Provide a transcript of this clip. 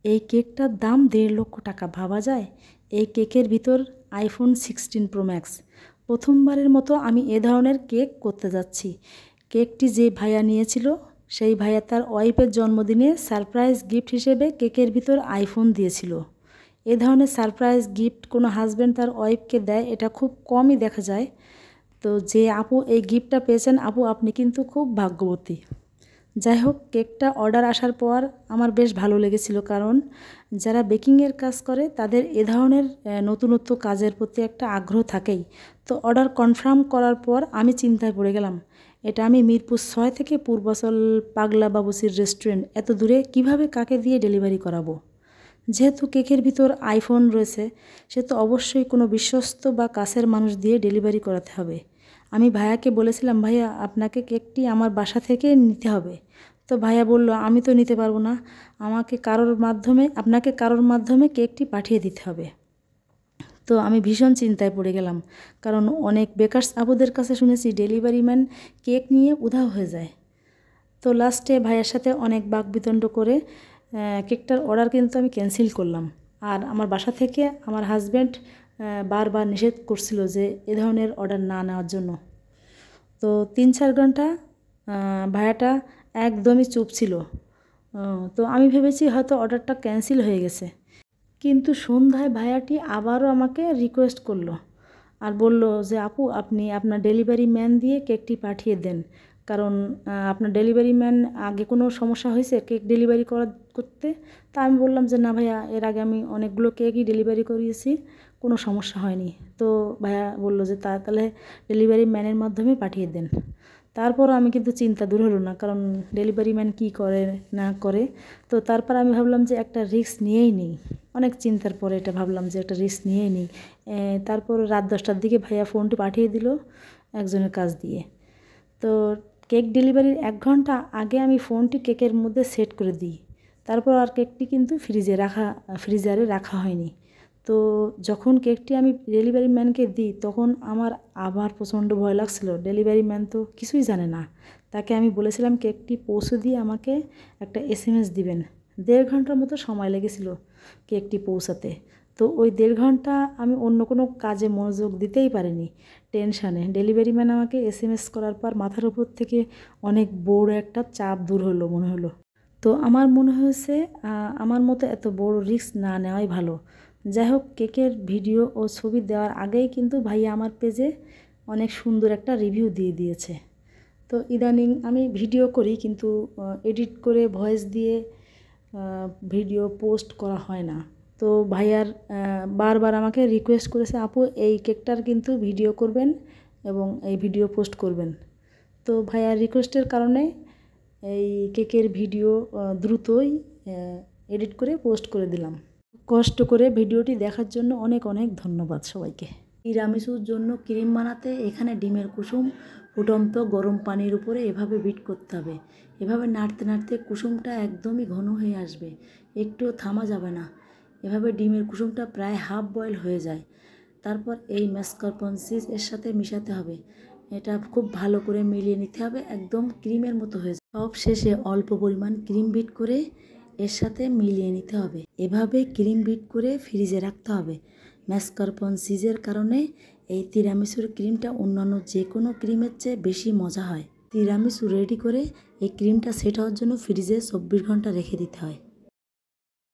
এই কেকটার দাম 1.5 লক্ষ টাকা, ভাবা যায়? এই কেকের ভিতর আইফোন 16 প্রো ম্যাক্স। প্রথমবারের মতো আমি এ ধরনের কেক করতে যাচ্ছি। কেকটি যে ভাইয়া নিয়েছিল সেই ভাইয়া তার ওয়াইফের জন্মদিনে সারপ্রাইজ গিফট হিসেবে কেকের ভিতর আইফোন দিয়েছিল। এ ধরনের সারপ্রাইজ গিফট কোনো হাজব্যান্ড তার ওয়াইফকে দেয়, এটা খুব কমই দেখা যায়। তো যে আপু এই গিফটটা পেয়েছেন, আপু আপনি কিন্তু খুব ভাগ্যবতী। যাই হোক, কেকটা অর্ডার আসার পর আমার বেশ ভালো লেগেছিল, কারণ যারা বেকিংয়ের কাজ করে তাদের এ ধরনের নতুনত্ব কাজের প্রতি একটা আগ্রহ থাকেই। তো অর্ডার কনফার্ম করার পর আমি চিন্তায় পড়ে গেলাম, এটা আমি মিরপুর 6 থেকে পূর্বাচল পাগলা বাবুসির রেস্টুরেন্ট এত দূরে কিভাবে কাকে দিয়ে ডেলিভারি করাবো। যেহেতু কেকের ভিতর আইফোন রয়েছে, সে তো অবশ্যই কোনো বিশ্বস্ত বা কাছের মানুষ দিয়ে ডেলিভারি করাতে হবে। আমি ভাইয়াকে বলেছিলাম, ভাইয়া আপনাকে কেকটি আমার বাসা থেকে নিতে হবে। তো ভাইয়া বলল, আমি তো নিতে পারবো না, আপনাকে কারোর মাধ্যমে কেকটি পাঠিয়ে দিতে হবে। তো আমি ভীষণ চিন্তায় পড়ে গেলাম, কারণ অনেক বেকারস আপুদের কাছে শুনেছি ডেলিভারি ম্যান কেক নিয়ে উধাও হয়ে যায়। তো লাস্টে ভাইয়ের সাথে অনেক বাকবিতণ্ড করে কেকটার অর্ডার কিন্তু আমি ক্যান্সেল করলাম। আর আমার বাসা থেকে আমার হাজব্যান্ড বারবার নিষেধ করছিল যে এ ধরনের অর্ডার না নেওয়ার জন্য। তো 3-4 ঘন্টা ভাইয়াটা একদমই চুপ ছিল। তো আমি ভেবেছি হয়তো অর্ডারটা ক্যান্সেল হয়ে গেছে। কিন্তু সন্ধ্যায় ভাইয়াটি আবারও আমাকে রিকোয়েস্ট করলো আর বলল যে, আপু আপনি আপনার ডেলিভারি ম্যান দিয়ে কেকটি পাঠিয়ে দেন, কারণ আপনার ডেলিভারি ম্যান আগে কোনো সমস্যা হয়েছে কেক ডেলিভারি করতে। তা আমি বললাম যে, না ভাইয়া, এর আগে আমি অনেকগুলো কেকই ডেলিভারি করিয়েছি, কোনো সমস্যা হয়নি। তো ভাইয়া বলল যে তাহলে ডেলিভারি ম্যানের মাধ্যমে পাঠিয়ে দেন। তারপরও আমি কিন্তু চিন্তা দূর হলো না, কারণ ডেলিভারি ম্যান কী করে না করে। তো তারপর আমি ভাবলাম যে একটা রিস্ক নিয়েই নিই। অনেক চিন্তার পরে এটা ভাবলাম যে একটা রিস্ক নিয়েই নিই। তারপর রাত 10টার দিকে ভাইয়া ফোনটি পাঠিয়ে দিল একজনের কাছ দিয়ে। তো কেক ডেলিভারির 1 ঘন্টা আগে আমি ফোনটি কেকের মধ্যে সেট করে দিই। তারপর আর কেকটি কিন্তু ফ্রিজারে রাখা হয়নি। তো যখন কেকটি আমি ডেলিভারি ম্যানকে দিই, তখন আমার আবার প্রচণ্ড ভয় লাগছিল। ডেলিভারি ম্যান তো কিছুই জানে না। তাকে আমি বলেছিলাম কেকটি পৌঁছে দিয়ে আমাকে একটা SMS দিবেন। 1.5 ঘন্টার মতো সময় লেগেছিল কেকটি পৌঁছাতে। তো ওই 1.5 ঘন্টা আমি অন্য কোনো কাজে মনোযোগ দিতেই পারিনি, টেনশানে। ডেলিভারি ম্যান আমাকে SMS করার পর মাথার উপর থেকে অনেক বড় একটা চাপ দূর হলো মনে হলো। তো আমার মনে হয়েছে আমার মতো এত বড় রিস্ক না নেওয়াই ভালো। যাই হোক, কেকের ভিডিও ও ছবি দেওয়ার আগেই কিন্তু ভাইয়া আমার পেজে অনেক সুন্দর একটা রিভিউ দিয়ে দিয়েছে। তো ইদানিং আমি ভিডিও করি, কিন্তু এডিট করে ভয়েস দিয়ে ভিডিও পোস্ট করা হয় না। তো ভাইয়ার বারবার আমাকে রিকোয়েস্ট করেছে, আপু এই কেকটার কিন্তু ভিডিও করবেন এবং এই ভিডিও পোস্ট করবেন। তো ভাইয়ার রিকোয়েস্টের কারণে এই কেকের ভিডিও দ্রুতই এডিট করে পোস্ট করে দিলাম। কষ্ট করে ভিডিওটি দেখার জন্য অনেক অনেক ধন্যবাদ সবাইকে। তিরামিসুর জন্য ক্রিম বানাতে এখানে ডিমের কুসুম ফুটন্ত গরম পানির উপরে এভাবে বিট করতে হবে। এভাবে নাড়তে নাড়তে কুসুমটা একদমই ঘন হয়ে আসবে, একটুও থামা যাবে না। এভাবে ডিমের কুসুমটা প্রায় হাফ বয়েল হয়ে যায়। তারপর এই ম্যাসকারপোনে চিজ এর সাথে মিশাতে হবে। এটা খুব ভালো করে মিলিয়ে নিতে হবে, একদম ক্রিমের মতো হয়ে যায়। সব শেষে অল্প পরিমাণ ক্রিম বিট করে এর সাথে মিলিয়ে নিতে হবে। এভাবে ক্রিম বিট করে ফ্রিজে রাখতে হবে। ম্যাসকারপোনে চিজের কারণে এই তিরামিসুর ক্রিমটা অন্যান্য যে কোনো ক্রিমের চেয়ে বেশি মজা হয়। তিরামিসু রেডি করে এই ক্রিমটা সেট হওয়ার জন্য ফ্রিজে 24 ঘন্টা রেখে দিতে হয়।